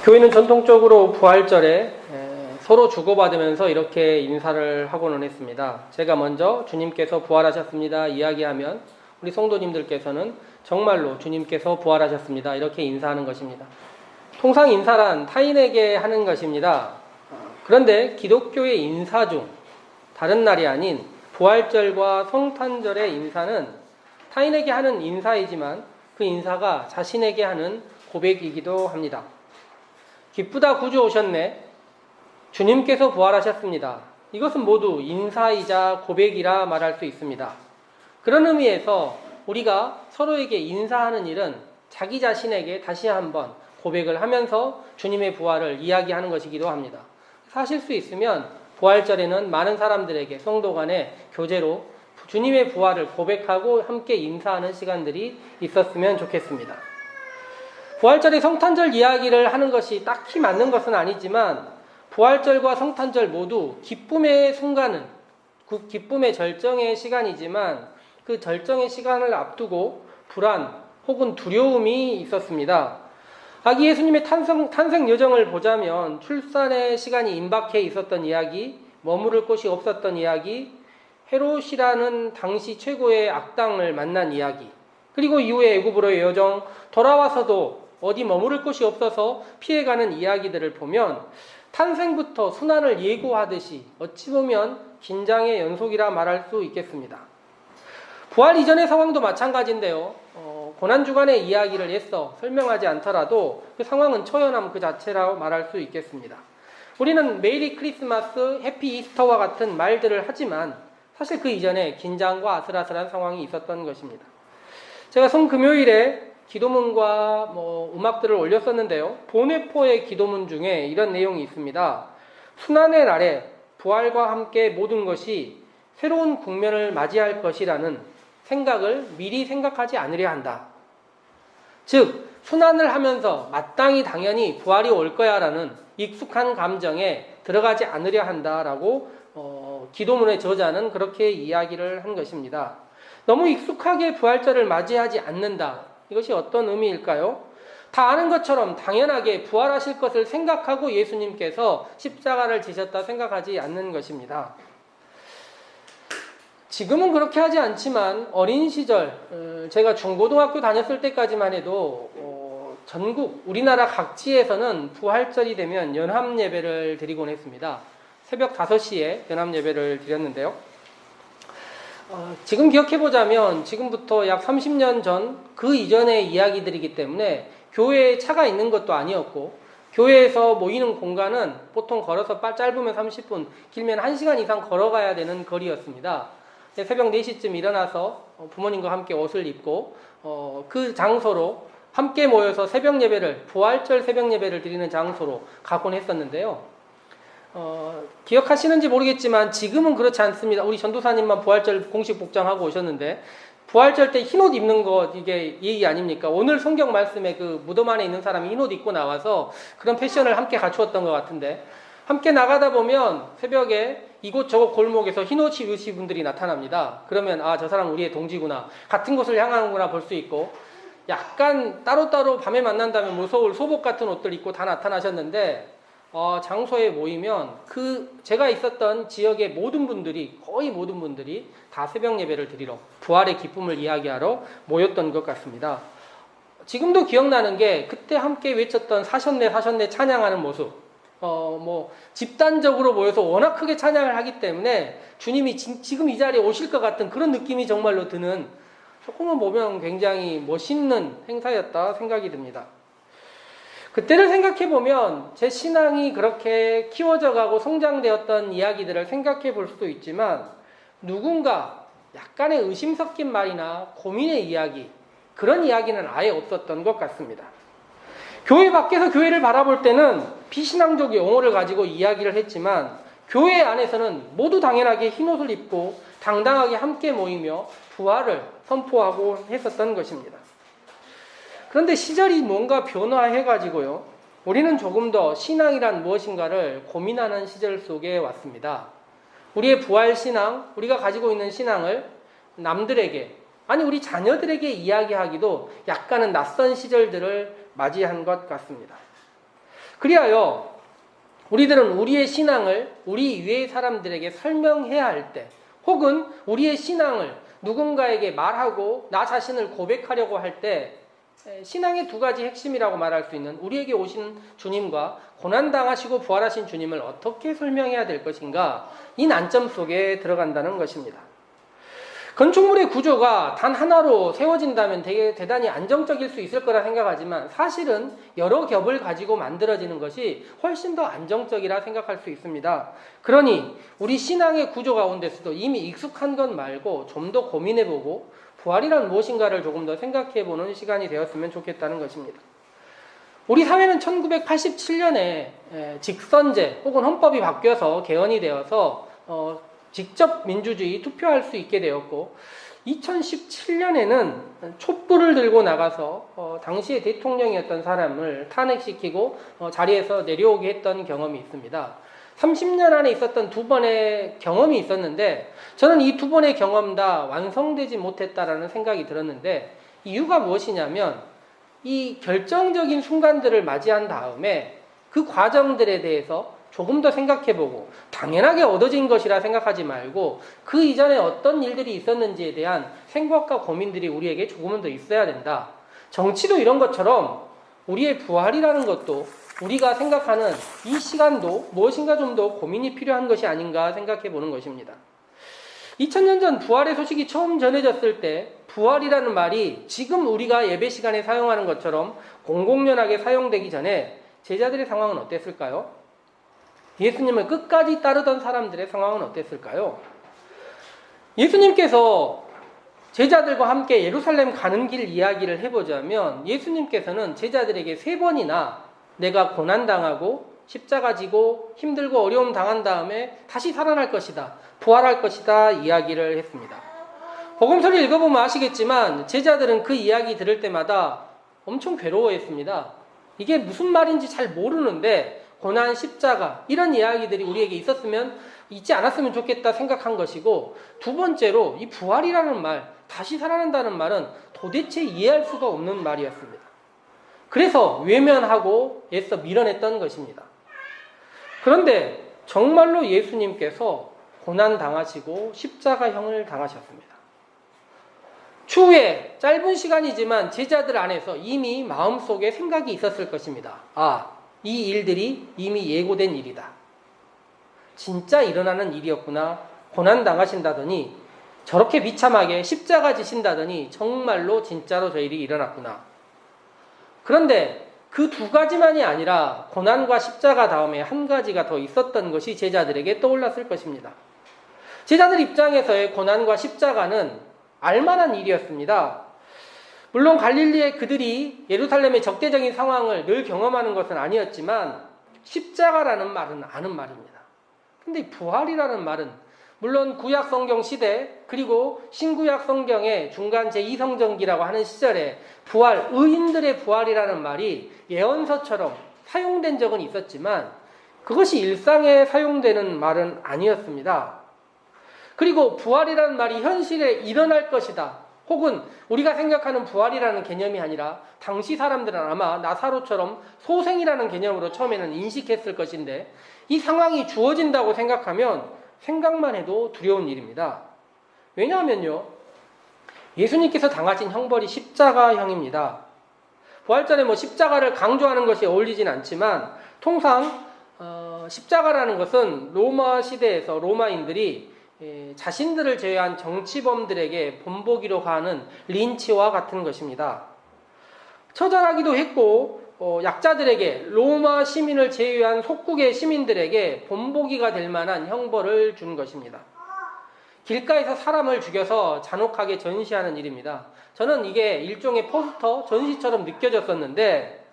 교회는 전통적으로 부활절에 서로 주고받으면서 이렇게 인사를 하고는 했습니다. 제가 먼저 주님께서 부활하셨습니다 이야기하면 우리 성도님들께서는 정말로 주님께서 부활하셨습니다 이렇게 인사하는 것입니다. 통상 인사란 타인에게 하는 것입니다. 그런데 기독교의 인사 중 다른 날이 아닌 부활절과 성탄절의 인사는 타인에게 하는 인사이지만 그 인사가 자신에게 하는 고백이기도 합니다. 기쁘다 구주 오셨네. 주님께서 부활하셨습니다. 이것은 모두 인사이자 고백이라 말할 수 있습니다. 그런 의미에서 우리가 서로에게 인사하는 일은 자기 자신에게 다시 한번 고백을 하면서 주님의 부활을 이야기하는 것이기도 합니다. 사실 수 있으면 부활절에는 많은 사람들에게 성도 간의 교제로 주님의 부활을 고백하고 함께 인사하는 시간들이 있었으면 좋겠습니다. 부활절에 성탄절 이야기를 하는 것이 딱히 맞는 것은 아니지만 부활절과 성탄절 모두 기쁨의 순간은 그 기쁨의 절정의 시간이지만 그 절정의 시간을 앞두고 불안 혹은 두려움이 있었습니다. 아기 예수님의 탄생 여정을 보자면 출산의 시간이 임박해 있었던 이야기, 머무를 곳이 없었던 이야기, 헤롯이라는 당시 최고의 악당을 만난 이야기, 그리고 이후에 애굽으로의 여정, 돌아와서도 어디 머무를 곳이 없어서 피해가는 이야기들을 보면 탄생부터 순환을 예고하듯이 어찌 보면 긴장의 연속이라 말할 수 있겠습니다. 부활 이전의 상황도 마찬가지인데요. 고난주간의 이야기를 애써 설명하지 않더라도 그 상황은 처연함 그 자체라고 말할 수 있겠습니다. 우리는 메리 크리스마스, 해피 이스터와 같은 말들을 하지만 사실 그 이전에 긴장과 아슬아슬한 상황이 있었던 것입니다. 제가 성금요일에 기도문과 음악들을 올렸었는데요. 본회포의 기도문 중에 이런 내용이 있습니다. 순환의 날에 부활과 함께 모든 것이 새로운 국면을 맞이할 것이라는 생각을 미리 생각하지 않으려 한다. 즉 순환을 하면서 마땅히 당연히 부활이 올 거야 라는 익숙한 감정에 들어가지 않으려 한다라고 기도문의 저자는 그렇게 이야기를 한 것입니다. 너무 익숙하게 부활절을 맞이하지 않는다. 이것이 어떤 의미일까요? 다 아는 것처럼 당연하게 부활하실 것을 생각하고 예수님께서 십자가를 지셨다 생각하지 않는 것입니다. 지금은 그렇게 하지 않지만 어린 시절 제가 중고등학교 다녔을 때까지만 해도 전국 우리나라 각지에서는 부활절이 되면 연합예배를 드리곤 했습니다. 새벽 5시에 연합예배를 드렸는데요. 지금 기억해보자면 지금부터 약 30년 전 그 이전의 이야기들이기 때문에 교회에 차가 있는 것도 아니었고 교회에서 모이는 공간은 보통 걸어서 짧으면 30분, 길면 1시간 이상 걸어가야 되는 거리였습니다. 새벽 4시쯤 일어나서 부모님과 함께 옷을 입고 그 장소로 함께 모여서 새벽 예배를, 부활절 새벽 예배를 드리는 장소로 가곤 했었는데요. 기억하시는지 모르겠지만 지금은 그렇지 않습니다. 우리 전도사님만 부활절 공식 복장하고 오셨는데 부활절 때 흰옷 입는 거 이게 예의 아닙니까? 오늘 성경 말씀에 그 무덤 안에 있는 사람이 흰옷 입고 나와서 그런 패션을 함께 갖추었던 것 같은데 함께 나가다 보면 새벽에 이곳저곳 골목에서 흰옷 입으신 분들이 나타납니다. 그러면 저 사람 우리의 동지구나. 같은 곳을 향하는구나 볼 수 있고 약간 따로따로 밤에 만난다면 무서울 소복 같은 옷들 입고 다 나타나셨는데 장소에 모이면 제가 있었던 지역의 거의 모든 분들이 다 새벽 예배를 드리러 부활의 기쁨을 이야기하러 모였던 것 같습니다. 지금도 기억나는 게 그때 함께 외쳤던 사셨네 찬양하는 모습. 집단적으로 모여서 워낙 크게 찬양을 하기 때문에 주님이 지금 이 자리에 오실 것 같은 그런 느낌이 정말로 드는 조금은 보면 굉장히 멋있는 행사였다 생각이 듭니다. 그때를 생각해보면 제 신앙이 그렇게 키워져 가고 성장되었던 이야기들을 생각해 볼 수도 있지만 누군가 약간의 의심 섞인 말이나 고민의 이야기, 그런 이야기는 아예 없었던 것 같습니다. 교회 밖에서 교회를 바라볼 때는 비신앙적 용어를 가지고 이야기를 했지만 교회 안에서는 모두 당연하게 흰옷을 입고 당당하게 함께 모이며 부활을 선포하고 했었던 것입니다. 그런데 시절이 뭔가 변화해가지고요. 우리는 조금 더 신앙이란 무엇인가를 고민하는 시절 속에 왔습니다. 우리의 부활신앙, 우리가 가지고 있는 신앙을 남들에게, 아니 우리 자녀들에게 이야기하기도 약간은 낯선 시절들을 맞이한 것 같습니다. 그리하여 우리들은 우리의 신앙을 우리 이외의 사람들에게 설명해야 할 때, 혹은 우리의 신앙을 누군가에게 말하고 나 자신을 고백하려고 할 때, 신앙의 두 가지 핵심이라고 말할 수 있는 우리에게 오신 주님과 고난당하시고 부활하신 주님을 어떻게 설명해야 될 것인가, 이 난점 속에 들어간다는 것입니다. 건축물의 구조가 단 하나로 세워진다면 되게 대단히 안정적일 수 있을 거라 생각하지만, 사실은 여러 겹을 가지고 만들어지는 것이 훨씬 더 안정적이라 생각할 수 있습니다. 그러니 우리 신앙의 구조 가운데서도 이미 익숙한 것 말고 좀 더 고민해보고 부활이란 무엇인가를 조금 더 생각해보는 시간이 되었으면 좋겠다는 것입니다. 우리 사회는 1987년에 직선제 혹은 헌법이 바뀌어서 개헌이 되어서 직접 민주주의 투표할 수 있게 되었고, 2017년에는 촛불을 들고 나가서 당시의 대통령이었던 사람을 탄핵시키고 자리에서 내려오게 했던 경험이 있습니다. 30년 안에 있었던 두 번의 경험이 있었는데, 저는 이 두 번의 경험 다 완성되지 못했다라는 생각이 들었는데, 이유가 무엇이냐면 이 결정적인 순간들을 맞이한 다음에 그 과정들에 대해서 조금 더 생각해보고, 당연하게 얻어진 것이라 생각하지 말고 그 이전에 어떤 일들이 있었는지에 대한 생각과 고민들이 우리에게 조금은 더 있어야 된다. 정치도 이런 것처럼 우리의 부활이라는 것도 우리가 생각하는 이 시간도 무엇인가 좀 더 고민이 필요한 것이 아닌가 생각해보는 것입니다. 2000년 전 부활의 소식이 처음 전해졌을 때 부활이라는 말이 지금 우리가 예배 시간에 사용하는 것처럼 공공연하게 사용되기 전에 제자들의 상황은 어땠을까요? 예수님을 끝까지 따르던 사람들의 상황은 어땠을까요? 예수님께서 제자들과 함께 예루살렘 가는 길 이야기를 해보자면, 예수님께서는 제자들에게 3번이나 내가 고난당하고 십자가 지고 힘들고 어려움 당한 다음에 다시 살아날 것이다, 부활할 것이다 이야기를 했습니다. 복음서를 읽어보면 아시겠지만 제자들은 그 이야기 들을 때마다 엄청 괴로워했습니다. 이게 무슨 말인지 잘 모르는데 고난, 십자가 이런 이야기들이 우리에게 있지 않았으면 좋겠다 생각한 것이고, 두 번째로 이 부활이라는 말, 다시 살아난다는 말은 도대체 이해할 수가 없는 말이었습니다. 그래서 외면하고 애써 밀어냈던 것입니다. 그런데 정말로 예수님께서 고난 당하시고 십자가형을 당하셨습니다. 추후에 짧은 시간이지만 제자들 안에서 이미 마음속에 생각이 있었을 것입니다. 이 일들이 이미 예고된 일이다. 진짜 일어나는 일이었구나. 고난 당하신다더니, 저렇게 비참하게 십자가 지신다더니 정말로 진짜로 저 일이 일어났구나. 그런데 그 두 가지만이 아니라 고난과 십자가 다음에 한 가지가 더 있었던 것이 제자들에게 떠올랐을 것입니다. 제자들 입장에서의 고난과 십자가는 알만한 일이었습니다. 물론 갈릴리의 그들이 예루살렘의 적대적인 상황을 늘 경험하는 것은 아니었지만 십자가라는 말은 아는 말입니다. 근데 부활이라는 말은 물론 구약 성경 시대 그리고 신구약 성경의 중간 제2성경기라고 하는 시절에 부활, 의인들의 부활이라는 말이 예언서처럼 사용된 적은 있었지만 그것이 일상에 사용되는 말은 아니었습니다. 그리고 부활이라는 말이 현실에 일어날 것이다, 혹은 우리가 생각하는 부활이라는 개념이 아니라 당시 사람들은 아마 나사로처럼 소생이라는 개념으로 처음에는 인식했을 것인데, 이 상황이 주어진다고 생각하면 생각만 해도 두려운 일입니다. 왜냐하면요, 예수님께서 당하신 형벌이 십자가형입니다. 부활절에 십자가를 강조하는 것이 어울리진 않지만 통상 십자가라는 것은 로마 시대에서 로마인들이 자신들을 제외한 정치범들에게 본보기로 하는 린치와 같은 것입니다. 처절하기도 했고 약자들에게, 로마 시민을 제외한 속국의 시민들에게 본보기가 될 만한 형벌을 준 것입니다. 길가에서 사람을 죽여서 잔혹하게 전시하는 일입니다. 저는 이게 일종의 포스터, 전시처럼 느껴졌었는데,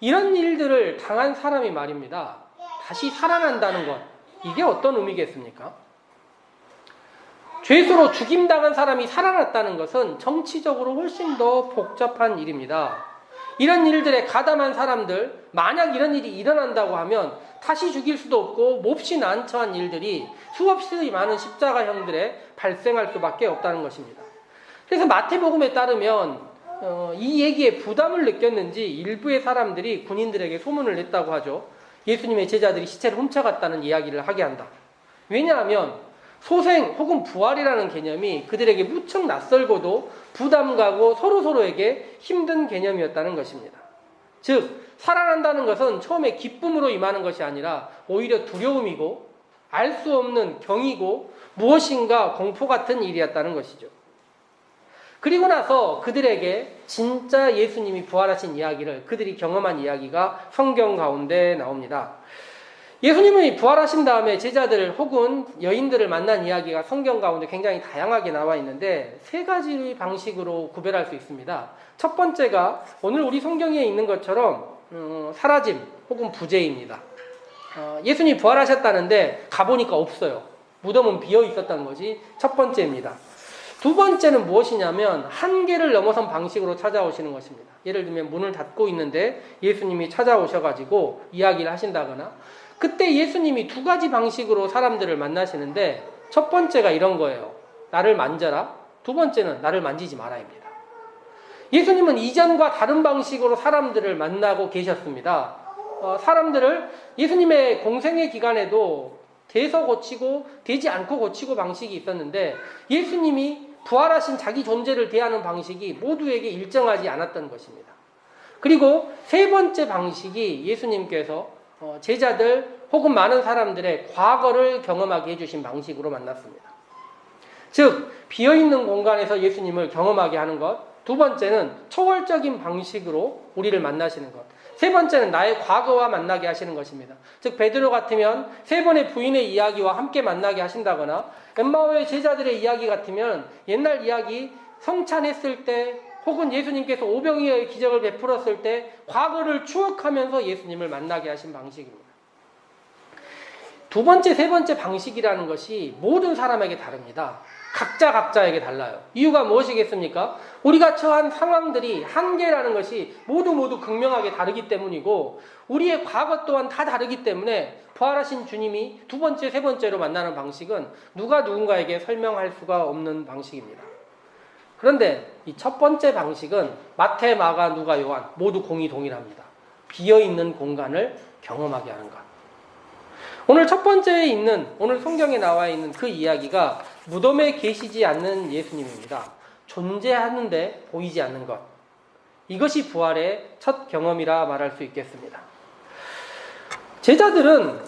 이런 일들을 당한 사람이 말입니다, 다시 살아난다는 것, 이게 어떤 의미겠습니까? 죄수로 죽임당한 사람이 살아났다는 것은 정치적으로 훨씬 더 복잡한 일입니다. 이런 일들에 가담한 사람들, 만약 이런 일이 일어난다고 하면 다시 죽일 수도 없고 몹시 난처한 일들이 수없이 많은 십자가형들에 발생할 수밖에 없다는 것입니다. 그래서 마태복음에 따르면 이 얘기에 부담을 느꼈는지 일부의 사람들이 군인들에게 소문을 냈다고 하죠. 예수님의 제자들이 시체를 훔쳐갔다는 이야기를 하게 한다. 왜냐하면 소생 혹은 부활이라는 개념이 그들에게 무척 낯설고도 부담가고 서로서로에게 힘든 개념이었다는 것입니다. 즉 살아난다는 것은 처음에 기쁨으로 임하는 것이 아니라 오히려 두려움이고 알 수 없는 경이고 무엇인가 공포 같은 일이었다는 것이죠. 그리고 나서 그들에게 진짜 예수님이 부활하신 이야기를 그들이 경험한 이야기가 성경 가운데 나옵니다. 예수님이 부활하신 다음에 제자들 혹은 여인들을 만난 이야기가 성경 가운데 굉장히 다양하게 나와 있는데 세 가지 방식으로 구별할 수 있습니다. 첫 번째가 오늘 우리 성경에 있는 것처럼 사라짐 혹은 부재입니다. 예수님이 부활하셨다는데 가보니까 없어요. 무덤은 비어 있었다는 것이 첫 번째입니다. 두 번째는 무엇이냐면 한계를 넘어선 방식으로 찾아오시는 것입니다. 예를 들면 문을 닫고 있는데 예수님이 찾아오셔가지고 이야기를 하신다거나 그때 예수님이 두 가지 방식으로 사람들을 만나시는데 첫 번째가 이런 거예요. 나를 만져라. 두 번째는 나를 만지지 마라입니다. 예수님은 이전과 다른 방식으로 사람들을 만나고 계셨습니다. 사람들을 예수님의 공생의 기간에도 돼서 고치고 되지 않고 고치고 방식이 있었는데 예수님이 부활하신 자기 존재를 대하는 방식이 모두에게 일정하지 않았던 것입니다. 그리고 세 번째 방식이 예수님께서 제자들 혹은 많은 사람들의 과거를 경험하게 해주신 방식으로 만났습니다. 즉 비어있는 공간에서 예수님을 경험하게 하는 것, 두 번째는 초월적인 방식으로 우리를 만나시는 것, 세 번째는 나의 과거와 만나게 하시는 것입니다. 즉 베드로 같으면 세 번의 부인의 이야기와 함께 만나게 하신다거나 엠마오의 제자들의 이야기 같으면 옛날 이야기 성찬했을 때 혹은 예수님께서 오병이어의 기적을 베풀었을 때 과거를 추억하면서 예수님을 만나게 하신 방식입니다. 두 번째, 세 번째 방식이라는 것이 모든 사람에게 다릅니다. 각자에게 달라요. 이유가 무엇이겠습니까? 우리가 처한 상황들이 한계라는 것이 모두 극명하게 다르기 때문이고 우리의 과거 또한 다 다르기 때문에 부활하신 주님이 두 번째, 세 번째로 만나는 방식은 누가 누군가에게 설명할 수가 없는 방식입니다. 그런데 이 첫 번째 방식은 마태, 마가, 누가, 요한 모두 공이 동일합니다. 비어있는 공간을 경험하게 하는 것. 오늘 첫 번째에 있는 오늘 성경에 나와 있는 그 이야기가 무덤에 계시지 않는 예수님입니다. 존재하는데 보이지 않는 것. 이것이 부활의 첫 경험이라 말할 수 있겠습니다. 제자들은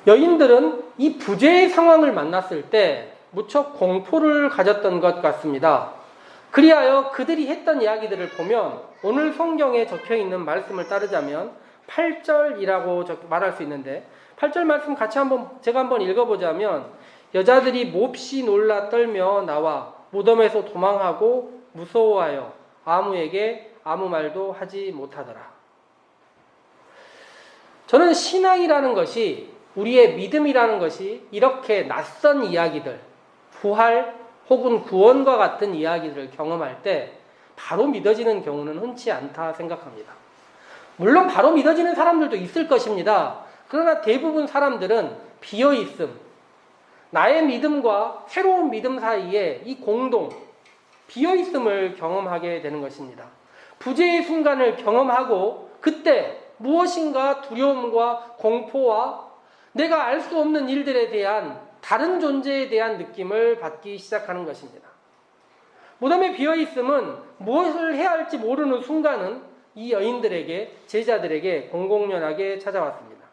여인들은 이 부재의 상황을 만났을 때 무척 공포를 가졌던 것 같습니다. 그리하여 그들이 했던 이야기들을 보면 오늘 성경에 적혀있는 말씀을 따르자면 8절이라고 말할 수 있는데 8절 말씀 같이 제가 한번 읽어보자면 여자들이 몹시 놀라 떨며 나와 무덤에서 도망하고 무서워하여 아무에게 아무 말도 하지 못하더라. 저는 신앙이라는 것이 우리의 믿음이라는 것이 이렇게 낯선 이야기들 부활 혹은 구원과 같은 이야기들을 경험할 때 바로 믿어지는 경우는 흔치 않다 생각합니다. 물론 바로 믿어지는 사람들도 있을 것입니다. 그러나 대부분 사람들은 비어있음, 나의 믿음과 새로운 믿음 사이에 이 공동, 비어있음을 경험하게 되는 것입니다. 부재의 순간을 경험하고 그때 무엇인가 두려움과 공포와 내가 알 수 없는 일들에 대한 다른 존재에 대한 느낌을 받기 시작하는 것입니다. 무덤에 비어있음은 무엇을 해야 할지 모르는 순간은 이 여인들에게, 제자들에게 공공연하게 찾아왔습니다.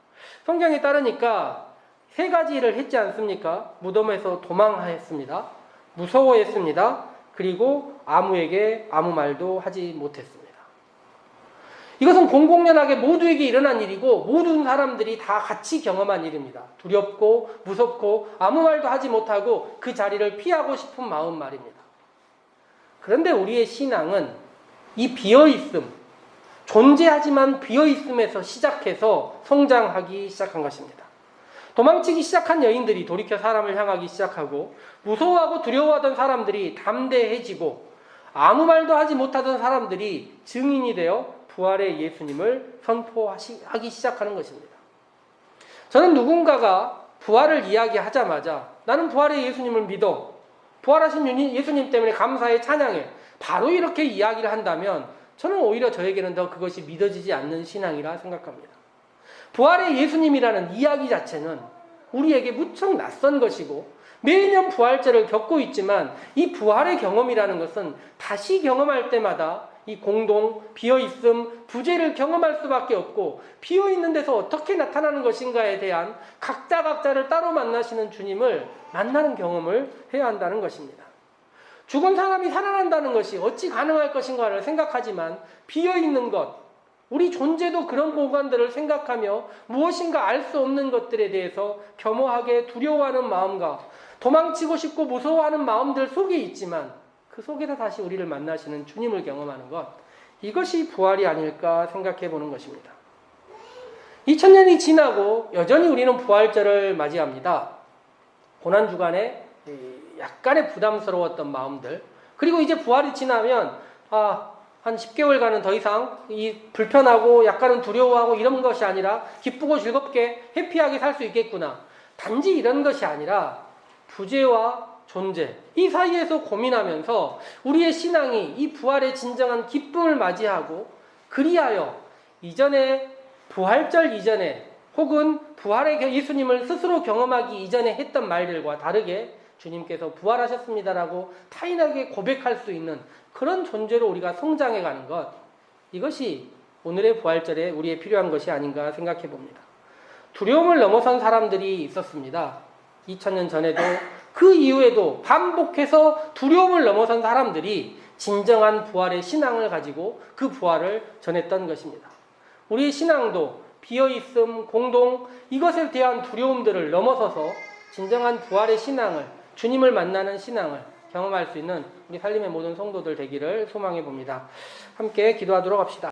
성경에 따르니까 세 가지를 했지 않습니까? 무덤에서 도망하였습니다. 무서워했습니다. 그리고 아무에게 아무 말도 하지 못했습니다. 이것은 공공연하게 모두에게 일어난 일이고 모든 사람들이 다 같이 경험한 일입니다. 두렵고 무섭고 아무 말도 하지 못하고 그 자리를 피하고 싶은 마음 말입니다. 그런데 우리의 신앙은 이 비어있음, 존재하지만 비어있음에서 시작해서 성장하기 시작한 것입니다. 도망치기 시작한 여인들이 돌이켜 사람을 향하기 시작하고 무서워하고 두려워하던 사람들이 담대해지고 아무 말도 하지 못하던 사람들이 증인이 되어 부활의 예수님을 선포하기 시작하는 것입니다. 저는 누군가가 부활을 이야기하자마자 나는 부활의 예수님을 믿어, 부활하신 예수님 때문에 감사해 찬양해, 바로 이렇게 이야기를 한다면 저는 오히려 저에게는 더 그것이 믿어지지 않는 신앙이라 생각합니다. 부활의 예수님이라는 이야기 자체는 우리에게 무척 낯선 것이고 매년 부활절을 겪고 있지만 이 부활의 경험이라는 것은 다시 경험할 때마다 이 공동, 비어있음, 부재를 경험할 수밖에 없고 비어있는 데서 어떻게 나타나는 것인가에 대한 각자를 따로 만나시는 주님을 만나는 경험을 해야 한다는 것입니다. 죽은 사람이 살아난다는 것이 어찌 가능할 것인가를 생각하지만 비어있는 것, 우리 존재도 그런 공간들을 생각하며 무엇인가 알 수 없는 것들에 대해서 겸허하게 두려워하는 마음과 도망치고 싶고 무서워하는 마음들 속에 있지만 그 속에서 다시 우리를 만나시는 주님을 경험하는 것, 이것이 부활이 아닐까 생각해 보는 것입니다. 2000년이 지나고 여전히 우리는 부활절을 맞이합니다. 고난주간에 약간의 부담스러웠던 마음들, 그리고 이제 부활이 지나면 한 10개월간은 더 이상 이 불편하고 약간은 두려워하고 이런 것이 아니라 기쁘고 즐겁게 해피하게 살 수 있겠구나. 단지 이런 것이 아니라 부재와 존재, 이 사이에서 고민하면서 우리의 신앙이 이 부활의 진정한 기쁨을 맞이하고 그리하여 이전에 부활절 이전에 혹은 부활의 예수님을 스스로 경험하기 이전에 했던 말들과 다르게 주님께서 부활하셨습니다라고 타인에게 고백할 수 있는 그런 존재로 우리가 성장해가는 것, 이것이 오늘의 부활절에 우리의 필요한 것이 아닌가 생각해 봅니다. 두려움을 넘어선 사람들이 있었습니다. 2000년 전에도 그 이후에도 반복해서 두려움을 넘어선 사람들이 진정한 부활의 신앙을 가지고 그 부활을 전했던 것입니다. 우리의 신앙도 비어있음, 공동, 이것에 대한 두려움들을 넘어서서 진정한 부활의 신앙을, 주님을 만나는 신앙을 경험할 수 있는 우리 살림의 모든 성도들 되기를 소망해 봅니다. 함께 기도하도록 합시다.